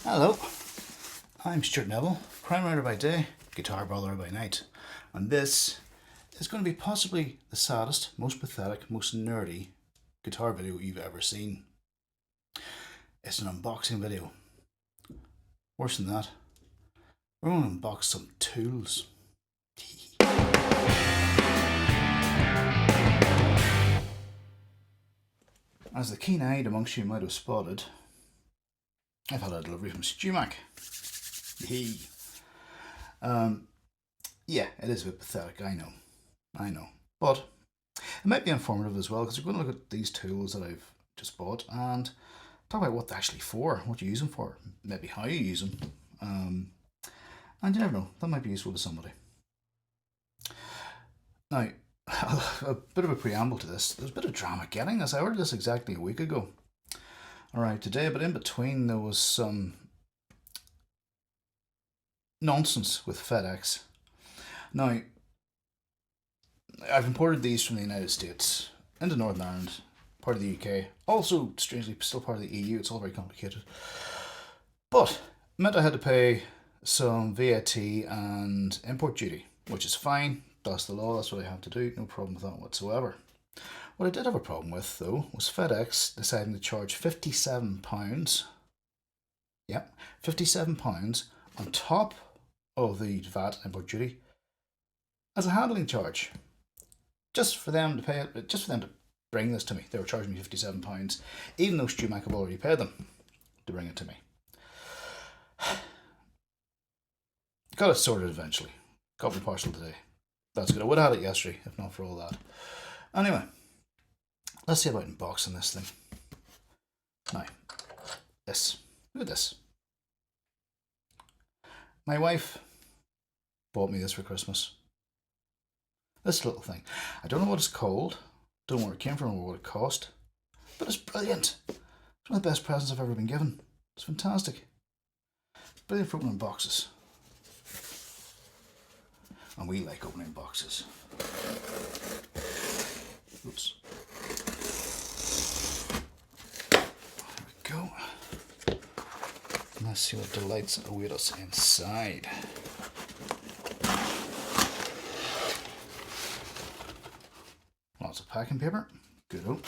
Hello, I'm Stewart Neville, crime writer by day, guitar brother by night, and this is going to be possibly the saddest, most pathetic, most nerdy guitar video you've ever seen. It's an unboxing video. Worse than that, we're going to unbox some tools. As the keen-eyed amongst you might have spotted, I've had a delivery from StewMac. Yeah, it is a bit pathetic, I know. But it might be informative as well, because we're going to look at these tools that I've just bought and talk about what they're actually for, what you use them for, maybe how you use them. And you never know, that might be useful to somebody. Now, a bit of a preamble to this. There's a bit of drama getting this. I ordered this exactly a week ago. Alright, today, but in between there was some nonsense with FedEx. Now, I've imported these from the United States into Northern Ireland, part of the UK, also strangely still part of the EU. It's all very complicated. But it meant I had to pay some VAT and import duty, which is fine. That's the law, that's what I have to do, no problem with that whatsoever. What I did have a problem with, though, was FedEx deciding to charge £57. Yep, £57 on top of the VAT import duty as a handling charge. Just for them to pay it, just for them to bring this to me. They were charging me £57, even though StewMac have already paid them to bring it to me. Got it sorted eventually. Got my parcel today. That's good. I would have had it yesterday, if not for all that. Anyway, let's see about unboxing this thing. Now, this. Look at this. My wife bought me this for Christmas. This little thing. I don't know what it's called. Don't know where it came from or what it cost. But it's brilliant. It's one of the best presents I've ever been given. It's fantastic. Brilliant for opening boxes. And we like opening boxes. Oops. There we go. Let's see what delights await us inside. Lots of packing paper. Good.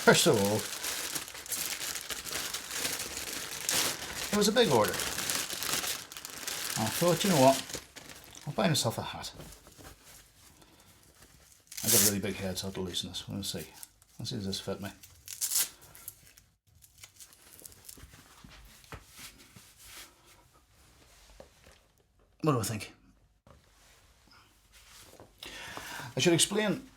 First of all, it was a big order. I thought, you know what, I'll buy myself a hat. I got a really big head, so I have to loosen this. Let's see. Let's see, does this fit me? What do I think? I should explain.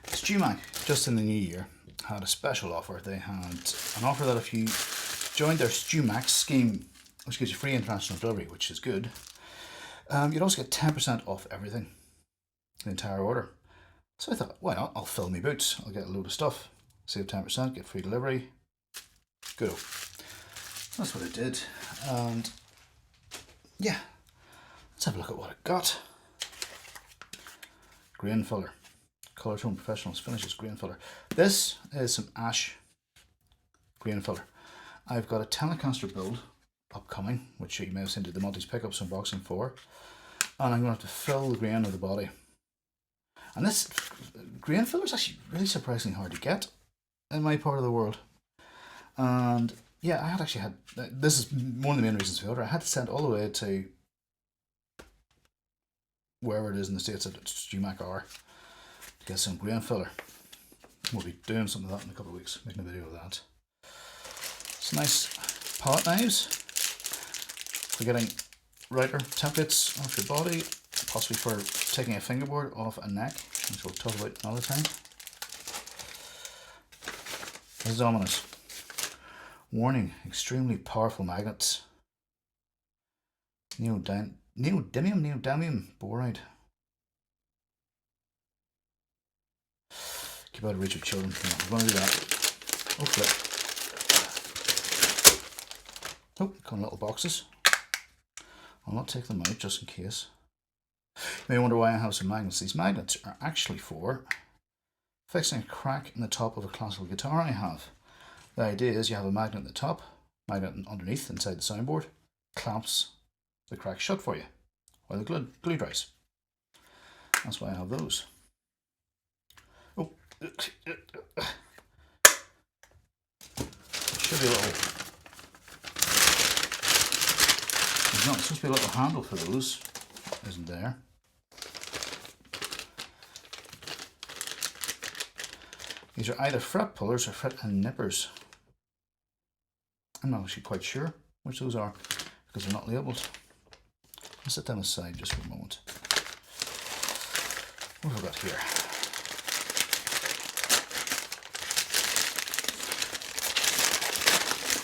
StewMac, just in the new year, had a special offer. They had an offer that if you joined their StewMac scheme, which gives you free international delivery, which is good, you'd also get 10% off everything, the entire order. So I thought, why not? I'll fill my boots. I'll get a load of stuff, save 10%, get free delivery. Good. That's what I did. And yeah, let's have a look at what I got. Grain filler. Colour Tone Professionals Finishes grain filler. This is some ash grain filler. I've got a Telecaster build upcoming, which you may have seen to the Multis Pickups unboxing for, and I'm going to have to fill the grain of the body. And this grain filler is actually really surprisingly hard to get in my part of the world. And yeah, I had this is one of the main reasons for the order. I had to send all the way to wherever it is in the States that StewMac are. Get some grain filler. We'll be doing something of that in a couple of weeks, making a video of that. Some nice palette knives for getting router templates off your body, possibly for taking a fingerboard off a neck, which we'll talk about another time. This is ominous. Warning, extremely powerful magnets. Neodymium boride. Keep out of reach of children. We're going to do that. Oh, flip. Oh, come in little boxes. I'll not take them out just in case. You may wonder why I have some magnets. These magnets are actually for fixing a crack in the top of a classical guitar I have. The idea is you have a magnet at the top, magnet underneath inside the soundboard, clamps the crack shut for you while the glue dries. That's why I have those. Oh, should be a little. There's not supposed to be a little handle for those, isn't there? These are either fret pullers or fret nippers. I'm not actually quite sure which those are because they're not labelled. I'll set them aside just for a moment. What have we got here?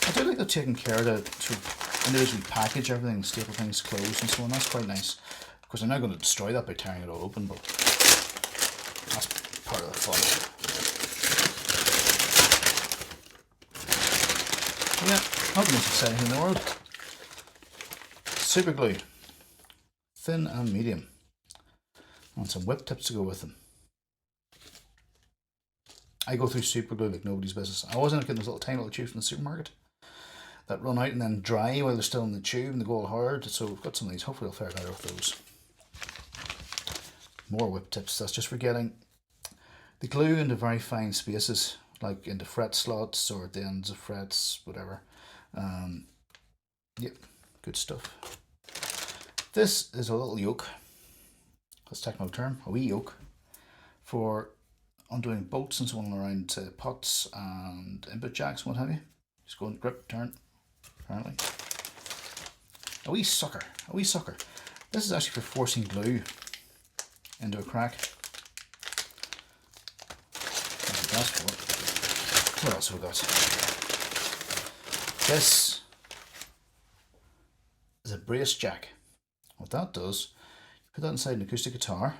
I do like they're taking care to sort of individually package everything, staple things closed and so on. That's quite nice. Of course, I'm not going to destroy that by tearing it all open, but that's part of the fun. Yeah, not the most exciting thing in the world. Super glue, thin and medium, and some whip tips to go with them. I go through super glue like nobody's business. I always end up getting those little tiny little tubes from the supermarket that run out and then dry while they're still in the tube and they go all hard. So we've got some of these. Hopefully I'll fare better with those. More whip tips. That's just for getting the glue into very fine spaces, like into fret slots or at the ends of frets, whatever. Yep, good stuff. This is a little yoke. That's a technical term, a wee yoke for undoing bolts and so on around pots and input jacks and what have you. Just go and grip, turn, apparently. A wee sucker, a wee sucker. This is actually for forcing glue into a crack. That's what that's for. What else have we got? This is a brace jack. What that does, you put that inside an acoustic guitar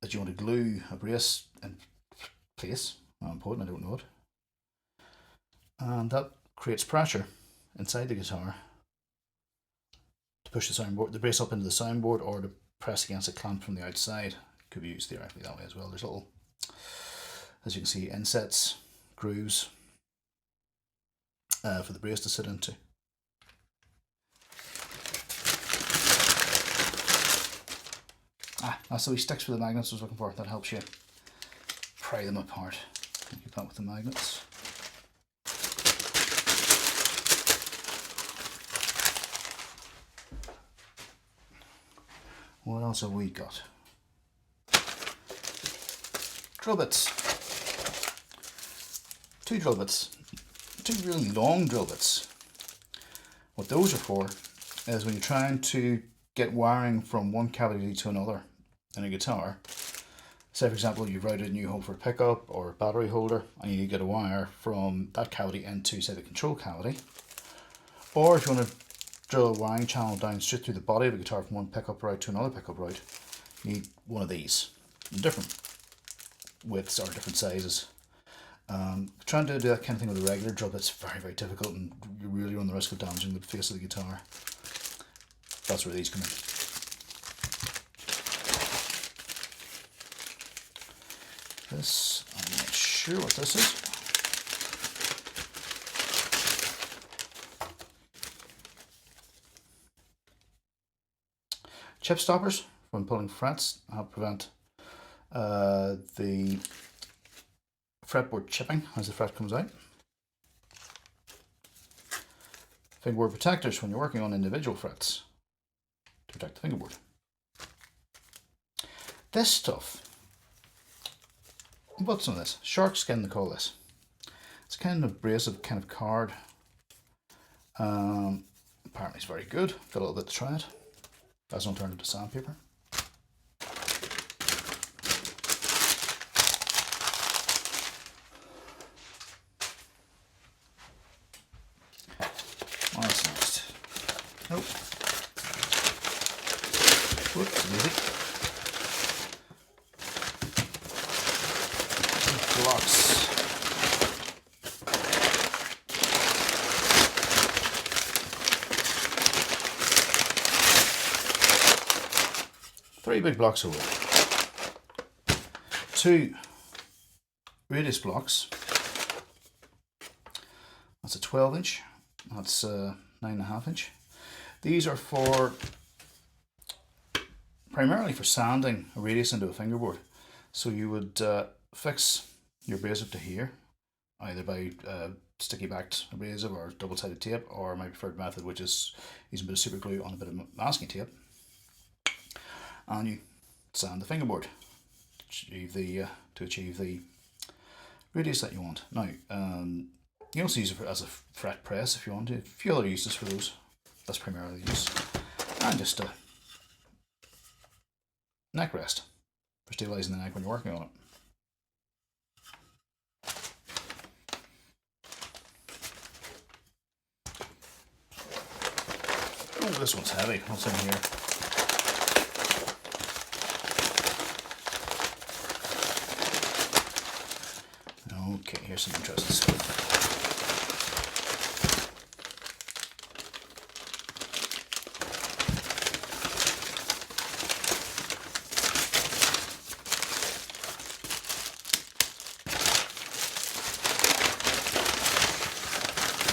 that you want to glue a brace in place. Not important, I don't know it. And that creates pressure inside the guitar to push the brace up into the soundboard or to press against a clamp from the outside. It could be used theoretically that way as well. There's little, as you can see, insets, grooves for the brace to sit into. That's the wee sticks for the magnets I was looking for. That helps you pry them apart. Keep that with the magnets. What else have we got? Drill bits. 2 drill bits. 2 really long drill bits. What those are for is when you're trying to get wiring from one cavity to another in a guitar. Say for example you've routed a new hole for a pickup or a battery holder and you need to get a wire from that cavity into say the control cavity, or if you want to drill a wiring channel down straight through the body of the guitar from one pickup route to another pickup route, you need one of these in different widths or different sizes. Trying to do that kind of thing with a regular drill bit's very difficult and you really run the risk of damaging the face of the guitar. That's where these come in. This, I'm not sure what this is. Chip stoppers when pulling frets help prevent the fretboard chipping as the fret comes out. Fingerboard protectors when you're working on individual frets to protect the fingerboard. This stuff, what's some of this? Shark skin they call this. It's kind of abrasive kind of card. Apparently it's very good. Got a little bit to try it. As an alternative to sandpaper. What's next? Nope. Whoops, easy. Blocks. 3 big blocks of wood, 2 radius blocks. That's a 12-inch. That's 9.5 inch. These are for primarily for sanding a radius into a fingerboard. So you would fix your braze up to here, either by sticky backed abrasive or double-sided tape, or my preferred method, which is using a bit of super glue on a bit of masking tape, and you sand the fingerboard to achieve the radius that you want. Now, you can also use it as a fret press if you want to. A few other uses for those. That's primarily the use. And just a neck rest for stabilizing the neck when you're working on it. Oh, this one's heavy. What's in here? Okay, here's some interesting stuff.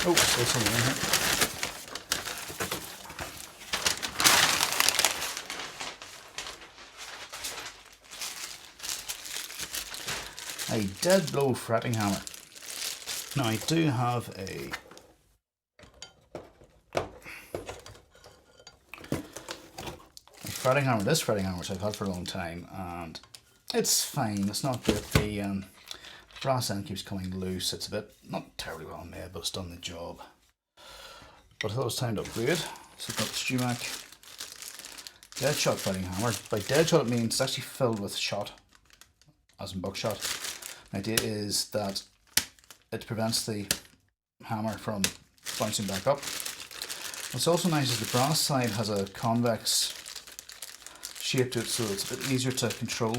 Oh, there's something in here. A dead blow fretting hammer. Now I do have a fretting hammer. This fretting hammer, which I've had for a long time, and it's fine. It's not good. The brass end keeps coming loose. It's a bit not terribly well made, but it's done the job. But I thought it was time to upgrade. So I've got the StewMac dead shot fretting hammer. By dead shot, it means it's actually filled with shot, as in buckshot. The idea is that it prevents the hammer from bouncing back up. What's also nice is the brass side has a convex shape to it, so it's a bit easier to control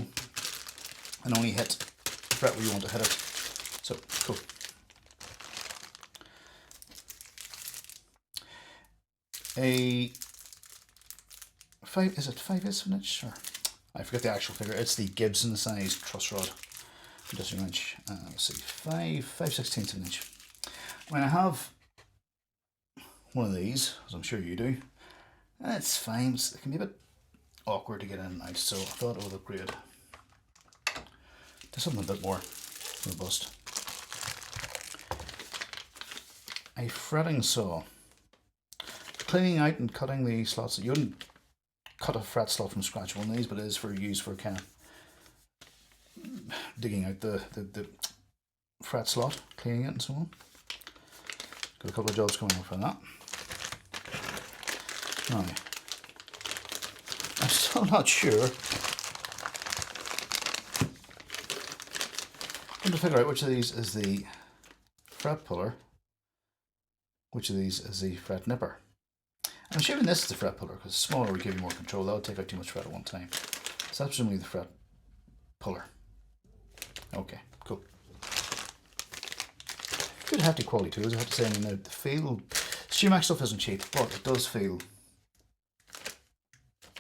and only hit the fret where you want to hit it. So cool. A 5 is of an inch, or I forget the actual figure. It's the Gibson size truss rod. Just an inch. Let's see, 5/16 of an inch. When I have one of these, as I'm sure you do, it's fine. It can be a bit awkward to get in and out, so I thought I would upgrade to something a bit more robust. A fretting saw. Cleaning out and cutting the slots. You wouldn't cut a fret slot from scratch on these, but it is for use for kind of digging out the fret slot, cleaning it and so on. Got a couple of jobs coming up for that. Now, I'm still not sure. I'm trying to figure out which of these is the fret puller, which of these is the fret nipper. I'm assuming this is the fret puller because smaller would give you more control. That would take out too much fret at one time. So that's presumably the fret puller. Okay, cool. Good hefty quality tools, I have to say. I mean, the feel, StewMac stuff isn't cheap, but it does feel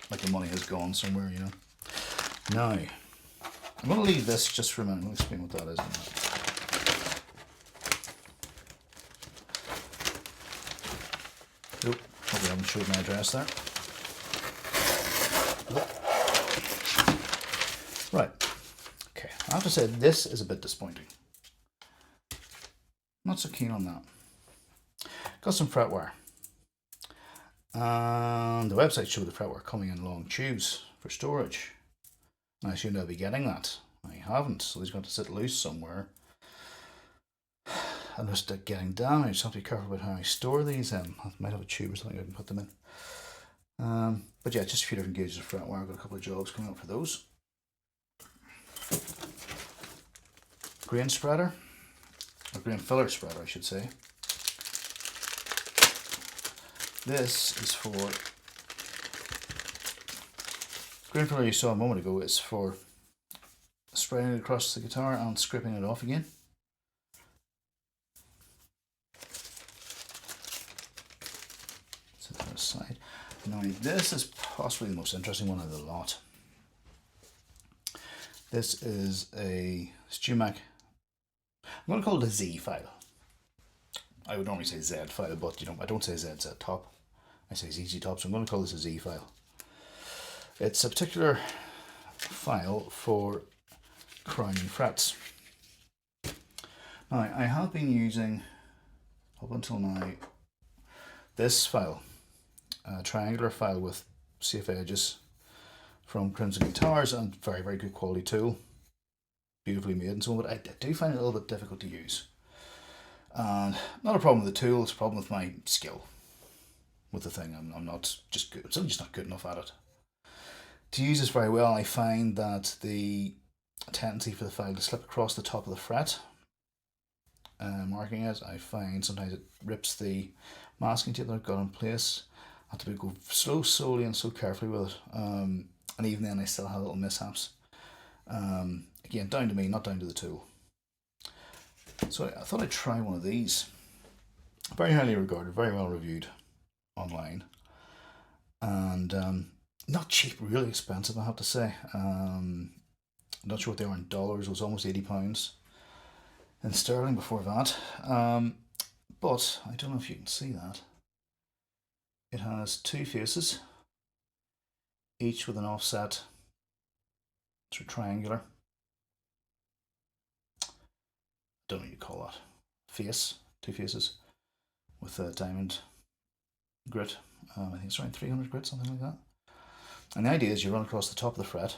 like the money has gone somewhere, you know. Now, I'm going to leave this just for a minute. I'll explain what that is in a minute. Nope, probably haven't showed my address there. Right. Okay, I have to say this is a bit disappointing. Not so keen on that. Got some fretwire. And the website showed the fretwire coming in long tubes for storage. And I assumed I'll be getting that. I haven't, so these got to sit loose somewhere. And just getting damaged, so I have to be careful about how I store these in. I might have a tube or something I can put them in. But yeah, just a few different gauges of fretwire. I've got a couple of jobs coming up for those. Grain spreader, or grain filler spreader I should say. This is for, grain filler you saw a moment ago is for spraying it across the guitar and scraping it off again. Set that aside. Now this is possibly the most interesting one of the lot. This is a StewMac. I'm going to call it a Z file. I would normally say Z file, but I don't say ZZ top. I say ZZ top, so I'm going to call this a Z file. It's a particular file for crowning frets. Now, I have been using, up until now, this file, a triangular file with safe edges from Crimson Guitars, and very, very good quality tool. Beautifully made and so on, but I do find it a little bit difficult to use. And not a problem with the tool, it's a problem with my skill with the thing. I'm not just good, I'm just not good enough at it. To use this very well, I find that the tendency for the file to slip across the top of the fret, marking it, I find sometimes it rips the masking tape that I've got in place. I have to go slowly and so carefully with it. And even then I still have little mishaps. Again, down to me, not down to the tool. So I thought I'd try one of these. Very highly regarded, very well reviewed online. And not cheap, really expensive, I have to say. I'm not sure what they are in dollars. It was almost £80 in sterling before that. But I don't know if you can see that. It has two faces, each with an offset triangular. Don't know what you call that. Face, two faces with a diamond grit. I think it's around 300 grit, something like that. And the idea is you run across the top of the fret,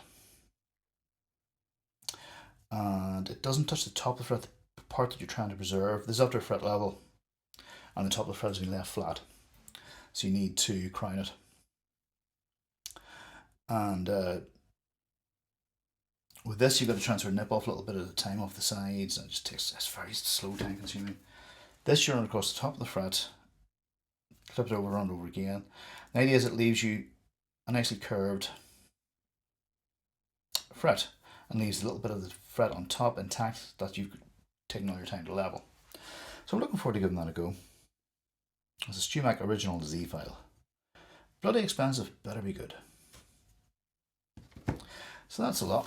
and it doesn't touch the top of the fret, the part that you're trying to preserve. This is up to a fret level, and the top of the fret has been left flat. So you need to crown it. And with this, you've got to transfer nip off a little bit at a time off the sides, and it just takes, it's very slow, time consuming. This you run across the top of the fret, flip it over, run it over again. The idea is it leaves you a nicely curved fret and leaves a little bit of the fret on top intact that you've taken all your time to level. So I'm looking forward to giving that a go. It's a StewMac original Z file. Bloody expensive, better be good. So that's a lot.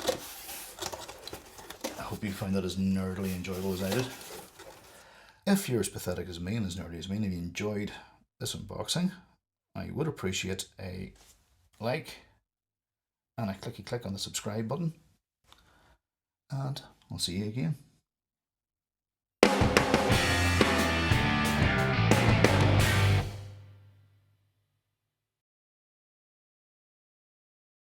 I hope you find that as nerdily enjoyable as I did. If you're as pathetic as me and as nerdy as me, and if you enjoyed this unboxing, I would appreciate a like and a click on the subscribe button, and I'll see you again.